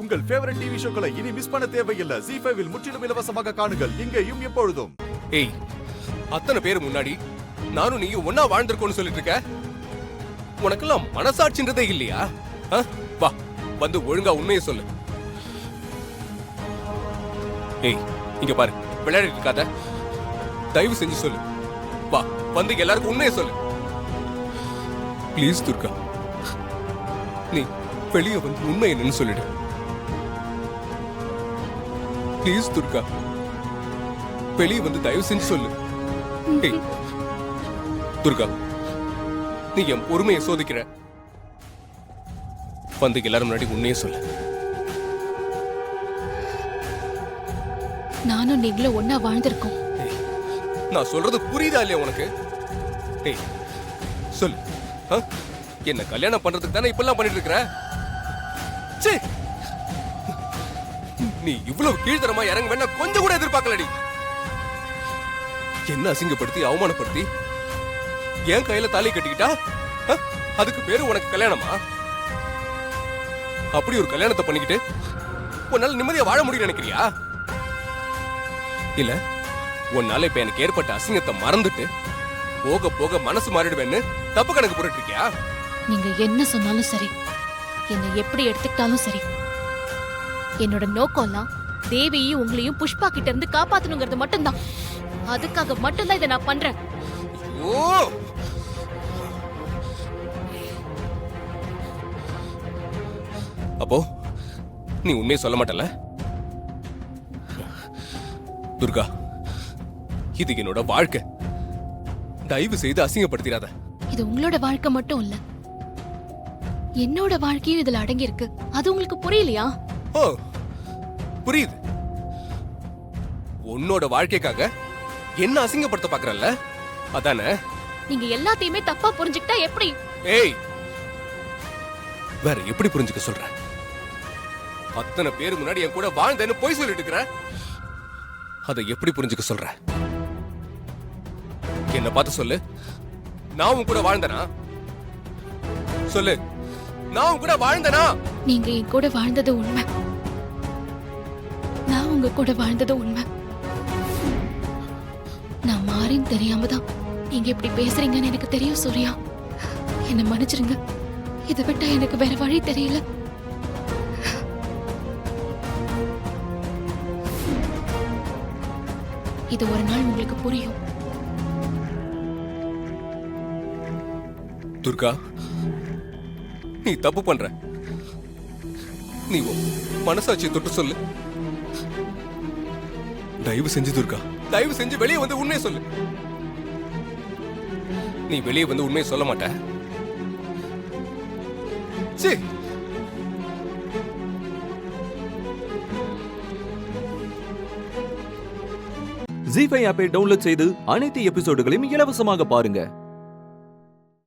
உங்கள் favourite TV ஷோக்களை இனி miss பண்ண தேவையில்லை. ZEE5 இல் முற்றிலும் இலவசமாக காணுங்கள். இங்கேயும் எப்பொழுதும். ஏய், அத்தனை பேர் முன்னாடி நானும் நீயும் ஒன்னா வாழ்ந்திருக்கோம்னு சொல்லிட்டு இருக்க. உனக்கெல்லாம் மனசாட்சின்றதே இல்லையா? வா, வந்து ஒழுங்கா உண்மையை சொல்லு. ஏய், இங்க பாரு, விளையாடிட்டு இருக்காத. தயவு செஞ்சு சொல்லு. வா, வந்து எல்லாருக்கும் உண்மையை சொல்லு. ப்ளீஸ் துர்கா, நீ வெளியே வந்து உண்மை என்னன்னு சொல்லிடு. ப்ளீஸ் துர்கா, வெளியே வந்து தயவு செஞ்சு சொல்லு. ஏய் துர்கா, நீ என் பொறுமையை சோதிக்கிற. வந்து எல்லாரும் முன்னாடி உண்மையே சொல்லு. நானும் நீங்களும் ஒன்னா வாழ்ந்திருக்கோம். நான் சொல்றது புரியுதா இல்லையா உனக்கு? ஏய் சொல்லு. என்ன கல்யாணம் பண்றதுக்கு தானே இப்பெல்லாம் பண்ணிட்டு இருக்கிற? நீ இவ்வளவு கீழ்த்தரமா இறங்க வேணா கொஞ்சம் கூட எதிர்பார்க்கலடி. என்ன அசிங்கப்படுத்தி அவமானப்படுத்தி என் கையில தாலி கட்டிக்கிட்டா அதுக்கு பேரு உனக்கு கல்யாணமா? அப்படி ஒரு கல்யாணத்தை பண்ணிக்கிட்டு உன்னால நிம்மதியா வாழ முடியும் நினைக்கிறியா? இல்ல உன்னால இப்ப எனக்கு ஏற்பட்ட அசிங்கத்தை மறந்துட்டு போக போக மனசு மாறிடுவேன்னு தப்பு கணக்கு போட்டுட்டு இருக்கியா? நீங்க என்ன சொன்னாலும் சரி, என்னை எப்படி எடுத்துக்கிட்டாலும் சரி, என்னோட நோக்கம்லாம் தேவியையும் உங்களையும் புஷ்பா கிட்ட இருந்து காப்பாத்தணுங்கிறது மட்டும்தான். அதுக்காக மட்டும்தான் இதை நான் பண்றேன். அப்போ நீ உண்மையை சொல்ல மாட்டல? துர்கா, இது என்னோட வாழ்க்கை. தயவு செய்து அசிங்கப்படுத்திடாத. இது உங்களோட வாழ்க்கை மட்டும் இல்ல, என்னோட வாழ்க்கையும் இதுல அடங்கி இருக்கு. அது உங்களுக்கு புரியலையா? ஓ, புரியுது. உன்னோட வாழ்க்கைக்காக என்ன அசிங்கப்படுத்த பாக்குறல்ல, அதானே? நீங்க எல்லாத்தையுமே தப்பா புரிஞ்சுக்கிட்டா எப்படி? ஏய், வேற எப்படி புரிஞ்சுக்க சொல்ற? அத்தனை பேர் முன்னாடி என் கூட வாழ்ந்தேன்னு போய் சொல்லிட்டு இருக்கிற. அதை எப்படி புரிஞ்சுக்க சொல்ற? என்ன பார்த்து சொல்லு. நான் உன் கூட வாழ்ந்தனா? சொல்லு, நான் உன் கூட வாழ்ந்தனா? நீங்க என் கூட வாழ்ந்தது உண்மை, நான் உங்க கூட வாழ்ந்தது உண்மை. நான் மாறின்னு தெரியாம தான் நீங்க இப்படி பேசுறீங்கன்னு எனக்கு தெரியும் சூர்யா. என்ன மன்னிச்சிருங்க. இதை விட்டா எனக்கு வேற வழி தெரியல. இது ஒரு நாள் உங்களுக்கு புரியும். துர்கா, நீ தப்பு பண்ற. நீ மனசாட்சியை தொட்டு சொல்லு. தயவு செஞ்சு துர்கா, தயவு செஞ்சு வெளியே வந்து உண்மையை சொல்லு. நீ வெளியே வந்து உண்மையை சொல்ல மாட்ட. சரி, ZEE5 ஆப்பை டவுன்லோட் செய்து அனைத்து எபிசோடுகளையும் இலவசமாக பாருங்க.